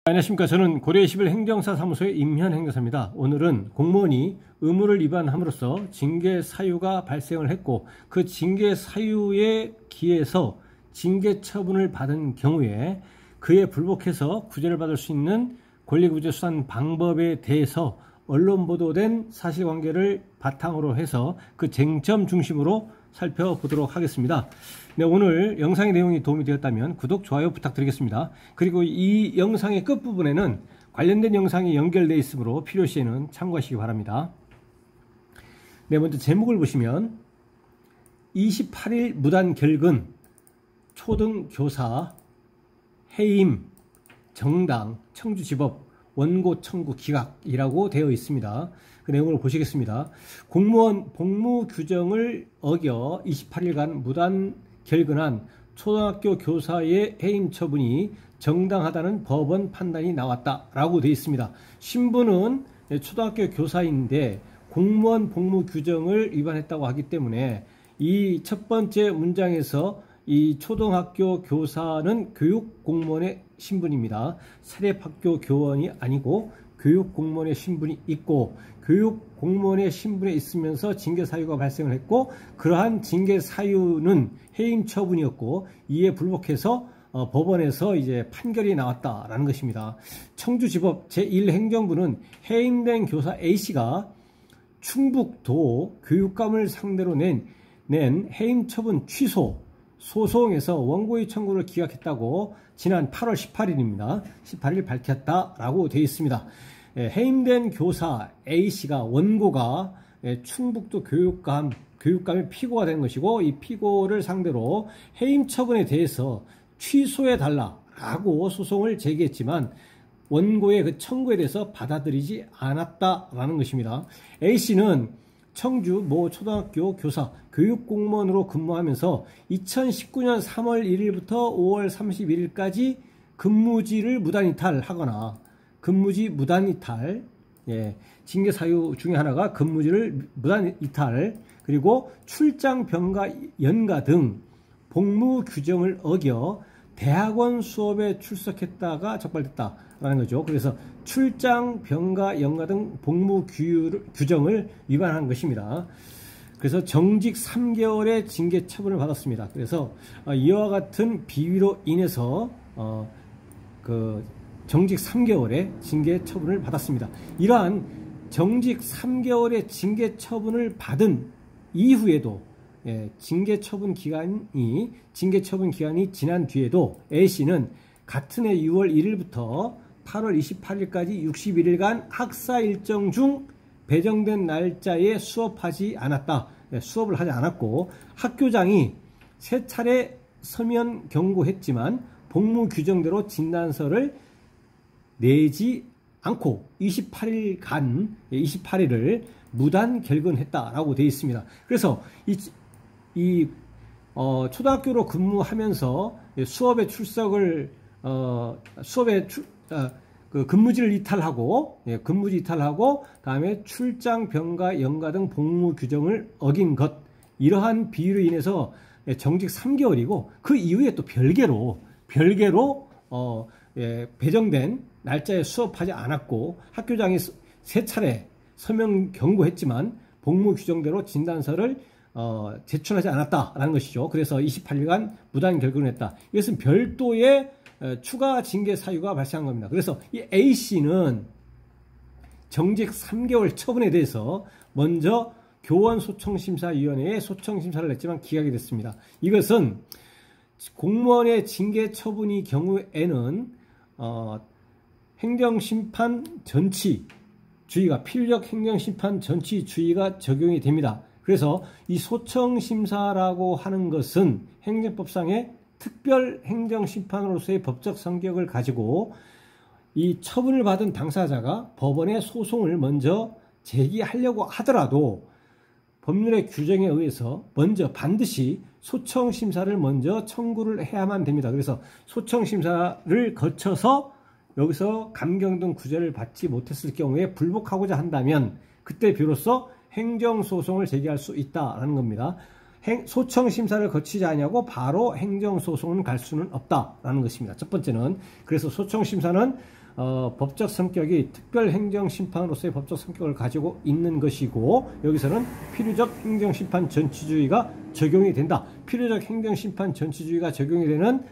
안녕하십니까. 저는 고려의11 행정사사무소의 임현행정사입니다. 오늘은 공무원이 의무를 위반함으로써 징계 사유가 발생을 했고 그 징계 사유에 기해서 징계 처분을 받은 경우에 그에 불복해서 구제를 받을 수 있는 권리구제 수단 방법에 대해서 언론 보도된 사실관계를 바탕으로 해서 그 쟁점 중심으로 살펴보도록 하겠습니다. 네, 오늘 영상의 내용이 도움이 되었다면 구독, 좋아요 부탁드리겠습니다. 그리고 이 영상의 끝부분에는 관련된 영상이 연결되어 있으므로 필요시에는 참고하시기 바랍니다. 네, 먼저 제목을 보시면 28일 무단 결근 초등교사 해임 정당 청주지법 원고 청구 기각이라고 되어 있습니다. 그 내용을 보시겠습니다. 공무원 복무 규정을 어겨 28일간 무단 결근한 초등학교 교사의 해임 처분이 정당하다는 법원 판단이 나왔다라고 되어 있습니다. 신부는 초등학교 교사인데 공무원 복무 규정을 위반했다고 하기 때문에 이 첫 번째 문장에서 이 초등학교 교사는 교육공무원의 신분입니다. 사립학교 교원이 아니고 교육공무원의 신분이 있고 교육공무원의 신분에 있으면서 징계 사유가 발생을 했고 그러한 징계 사유는 해임 처분이었고 이에 불복해서 법원에서 이제 판결이 나왔다라는 것입니다. 청주지법 제1행정부는 해임된 교사 A씨가 충북도 교육감을 상대로 낸 해임 처분 취소 소송에서 원고의 청구를 기각했다고 지난 8월 18일입니다. 18일 밝혔다라고 되어 있습니다. 해임된 교사 A씨가 원고가 충북도 교육감의 피고가 된 것이고 이 피고를 상대로 해임 처분에 대해서 취소해달라라고 소송을 제기했지만 원고의 그 청구에 대해서 받아들이지 않았다라는 것입니다. A씨는 청주 모 초등학교 교사 교육공무원으로 근무하면서 2019년 3월 1일부터 5월 31일까지 근무지를 무단이탈하거나 근무지 무단이탈, 징계 사유 중에 하나가 근무지를 무단이탈, 그리고 출장 병가 연가 등 복무 규정을 어겨 대학원 수업에 출석했다가 적발됐다라는 거죠. 그래서 출장, 병가, 연가 등 복무 규정을 위반한 것입니다. 그래서 정직 3개월의 징계 처분을 받았습니다. 그래서 이와 같은 비위로 인해서 정직 3개월의 징계 처분을 받았습니다. 이러한 정직 3개월의 징계 처분을 받은 이후에도 징계 처분 기간이 지난 뒤에도 A씨는 같은 해 6월 1일부터 8월 28일까지 61일간 학사 일정 중 배정된 날짜에 수업을 하지 않았고 학교장이 3차례 서면 경고했지만 복무 규정대로 진단서를 내지 않고 28일을 무단 결근했다라고 되어 있습니다. 그래서 초등학교로 근무하면서 수업에 출석을 근무지를 이탈하고 다음에 출장, 병가, 연가 등 복무 규정을 어긴 것, 이러한 비위로 인해서 정직 3개월이고 그 이후에 또 별개로 배정된 날짜에 수업하지 않았고 학교장이 3차례 서명 경고했지만 복무 규정대로 진단서를 제출하지 않았다라는 것이죠. 그래서 28일간 무단 결근을 했다. 이것은 별도의 추가 징계 사유가 발생한 겁니다. 그래서 이 A씨는 정직 3개월 처분에 대해서 먼저 교원소청심사위원회에 소청심사를 냈지만 기각이 됐습니다. 이것은 공무원의 징계 처분의 경우에는 행정심판 전치주의가 필력 행정심판 전치주의가 적용이 됩니다. 그래서 이 소청심사라고 하는 것은 행정법상의 특별 행정심판으로서의 법적 성격을 가지고 이 처분을 받은 당사자가 법원에 소송을 먼저 제기하려고 하더라도 법률의 규정에 의해서 반드시 소청심사를 먼저 청구를 해야만 됩니다. 그래서 소청심사를 거쳐서 여기서 감경 등 구제를 받지 못했을 경우에 불복하고자 한다면 그때 비로소 행정소송을 제기할 수 있다는 겁니다. 소청심사를 거치지 않냐고 바로 행정소송은 갈 수는 없다라는 것입니다. 첫 번째는 그래서 소청심사는 법적 성격이 특별행정심판으로서의 법적 성격을 가지고 있는 것이고, 여기서는 필요적 행정심판 전치주의가 적용이 된다. 필요적 행정심판 전치주의가 적용이 되는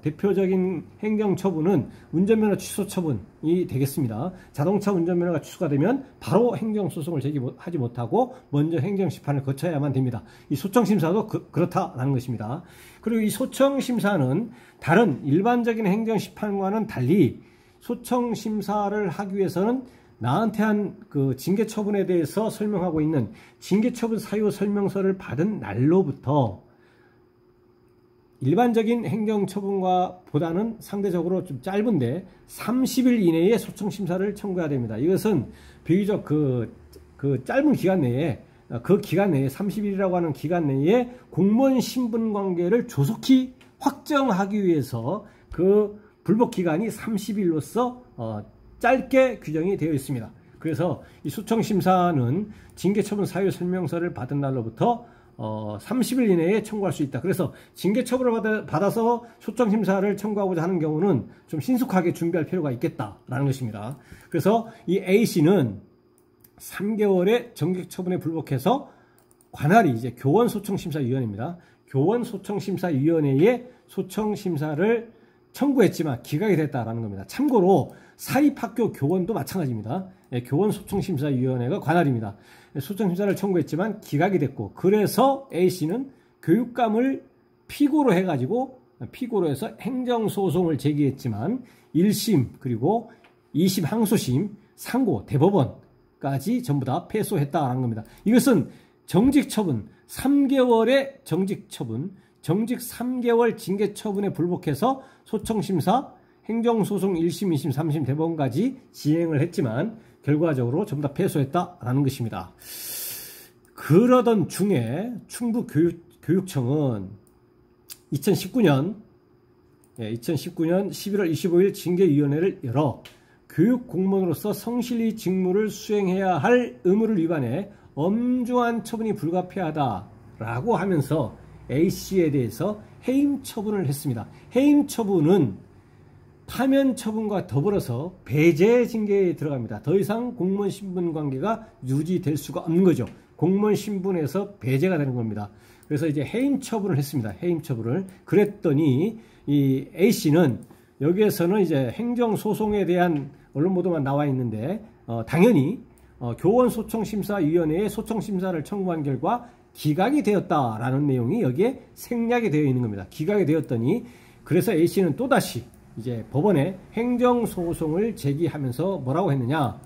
대표적인 행정처분은 운전면허 취소 처분이 되겠습니다. 자동차 운전면허가 취소가 되면 바로 행정소송을 제기하지 못하고 먼저 행정심판을 거쳐야만 됩니다. 이 소청심사도 그렇다라는 것입니다. 그리고 이 소청심사는 다른 일반적인 행정심판과는 달리 소청심사를 하기 위해서는 나한테 한 그 징계처분에 대해서 설명하고 있는 징계처분 사유 설명서를 받은 날로부터 일반적인 행정처분과 보다는 상대적으로 좀 짧은데 30일 이내에 소청심사를 청구해야 됩니다. 이것은 비교적 그 짧은 기간 내에, 그 기간 내에 30일이라고 하는 기간 내에 공무원 신분 관계를 조속히 확정하기 위해서 그 불복 기간이 30일로서 짧게 규정이 되어 있습니다. 그래서 이 소청심사는 징계처분 사유 설명서를 받은 날로부터 30일 이내에 청구할 수 있다. 그래서 징계처분을 받아서 소청심사를 청구하고자 하는 경우는 좀 신속하게 준비할 필요가 있겠다라는 것입니다. 그래서 이 A씨는 3개월의 정직처분에 불복해서 관할이 이제 교원소청심사위원회입니다. 교원소청심사위원회에 소청심사를 청구했지만 기각이 됐다라는 겁니다. 참고로 사립학교 교원도 마찬가지입니다. 교원소청심사위원회가 관할입니다. 소청심사를 청구했지만 기각이 됐고, 그래서 A씨는 교육감을 피고로 해가지고 피고로 해서 행정소송을 제기했지만 1심 그리고 2심 항소심 상고 대법원까지 전부 다 패소했다라는 겁니다. 이것은 정직처분 3개월의 정직처분, 정직 3개월 징계처분에 불복해서 소청심사, 행정소송 1심, 2심, 3심 대법원까지 진행을 했지만 결과적으로 전부 다 패소했다라는 것입니다. 그러던 중에 충북교육청은 2019년 11월 25일 징계위원회를 열어 교육공무원으로서 성실히 직무를 수행해야 할 의무를 위반해 엄중한 처분이 불가피하다라고 하면서 A씨에 대해서 해임 처분을 했습니다. 해임 처분은 파면 처분과 더불어서 배제 징계에 들어갑니다. 더 이상 공무원 신분 관계가 유지될 수가 없는 거죠. 공무원 신분에서 배제가 되는 겁니다. 그래서 이제 해임 처분을 했습니다. 해임 처분을. 그랬더니 이 A씨는 여기에서는 이제 행정소송에 대한 언론 보도만 나와 있는데 당연히 교원소청심사위원회에 소청심사를 청구한 결과 기각이 되었다라는 내용이 여기에 생략이 되어 있는 겁니다. 기각이 되었더니 그래서 A씨는 또다시 이제 법원에 행정소송을 제기하면서 뭐라고 했느냐,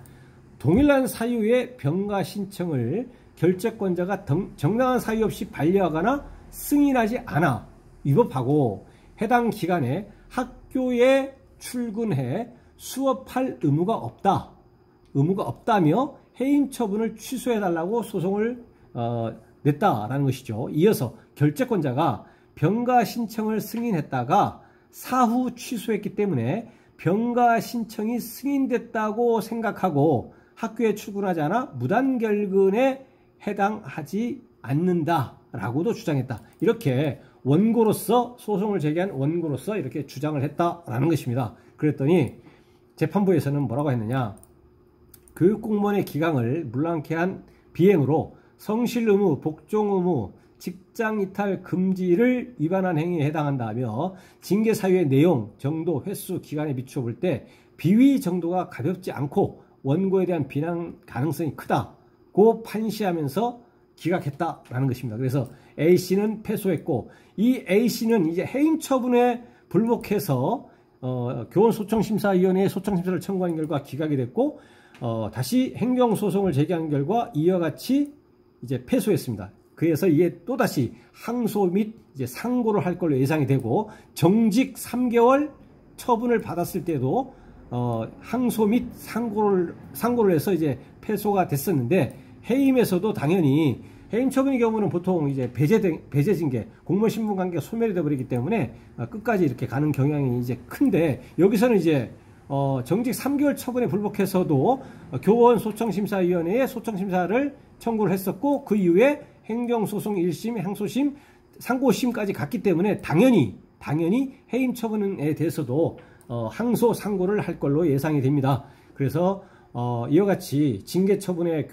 동일한 사유의 병가 신청을 결재권자가 정당한 사유 없이 반려하거나 승인하지 않아 위법하고 해당 기간에 학교에 출근해 수업할 의무가 없다며 해임 처분을 취소해달라고 소송을 냈다라는 것이죠. 이어서 결재권자가 병가 신청을 승인했다가 사후 취소했기 때문에 병가 신청이 승인됐다고 생각하고 학교에 출근하지 않아 무단결근에 해당하지 않는다라고도 주장했다. 이렇게 원고로서, 소송을 제기한 원고로서 이렇게 주장을 했다라는 것입니다. 그랬더니 재판부에서는 뭐라고 했느냐, 교육공무원의 기강을 물랑케 한 비행으로 성실의무, 복종의무, 직장이탈 금지를 위반한 행위에 해당한다며 징계사유의 내용, 정도, 횟수, 기간에 비추어 볼 때 비위 정도가 가볍지 않고 원고에 대한 비난 가능성이 크다고 판시하면서 기각했다라는 것입니다. 그래서 A씨는 패소했고, 이 A씨는 이제 해임 처분에 불복해서 교원소청심사위원회에 소청심사를 청구한 결과 기각이 됐고, 다시 행정소송을 제기한 결과 이와 같이 이제 패소했습니다. 그래서 이게 또다시 항소 및 이제 상고를 할 걸로 예상이 되고, 정직 3개월 처분을 받았을 때도 항소 및 상고를 해서 이제 패소가 됐었는데, 해임에서도 당연히 해임 처분의 경우는 보통 이제 배제 징계, 공무원 신분 관계가 소멸이 되어버리기 때문에 끝까지 이렇게 가는 경향이 이제 큰데, 여기서는 이제 정직 3개월 처분에 불복해서도 교원 소청심사위원회에 소청심사를 청구를 했었고, 그 이후에 행정소송 1심, 항소심, 상고심까지 갔기 때문에 당연히 해임 처분에 대해서도 항소 상고를 할 걸로 예상이 됩니다. 그래서 이와 같이 징계 처분의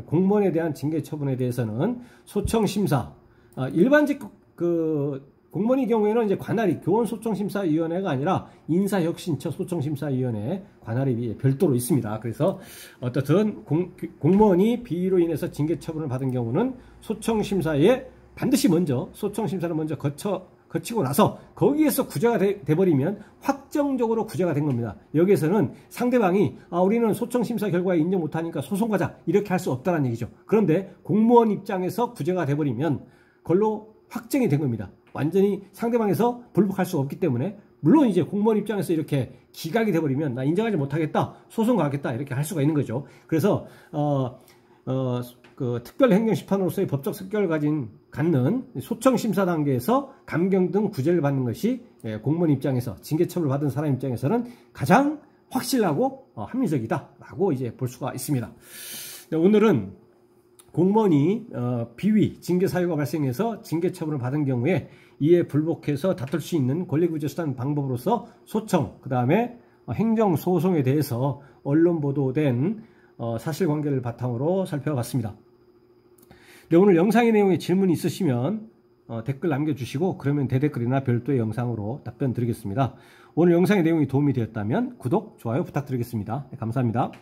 공무원에 대한 징계 처분에 대해서는 소청 심사, 일반직 공무원의 경우에는 이제 관할이 교원소청심사위원회가 아니라 인사혁신처 소청심사위원회 관할이 별도로 있습니다. 그래서 어떻든 공무원이 비위로 인해서 징계 처분을 받은 경우는 소청심사에 반드시 먼저 소청심사를 먼저 거치고 나서 거기에서 구제가 돼버리면 확정적으로 구제가 된 겁니다. 여기에서는 상대방이 우리는 소청심사 결과에 인정 못하니까 소송 가자 이렇게 할 수 없다는 얘기죠. 그런데 공무원 입장에서 구제가 돼버리면 그걸로 확정이 된 겁니다. 완전히 상대방에서 불복할 수 없기 때문에, 물론 이제 공무원 입장에서 이렇게 기각이 돼버리면 나 인정하지 못하겠다, 소송 가겠다 이렇게 할 수가 있는 거죠. 그래서 특별행정심판으로서의 법적 특권을 갖는 소청심사 단계에서 감경 등 구제를 받는 것이 공무원 입장에서 징계처분을 받은 사람 입장에서는 가장 확실하고 합리적이다라고 이제 볼 수가 있습니다. 오늘은 공무원이 비위, 징계 사유가 발생해서 징계 처분을 받은 경우에 이에 불복해서 다툴 수 있는 권리구제수단 방법으로서 소청, 그 다음에 행정소송에 대해서 언론 보도된 사실관계를 바탕으로 살펴봤습니다. 네, 오늘 영상의 내용에 질문이 있으시면 댓글 남겨주시고, 그러면 대댓글이나 별도의 영상으로 답변 드리겠습니다. 오늘 영상의 내용이 도움이 되었다면 구독, 좋아요 부탁드리겠습니다. 네, 감사합니다.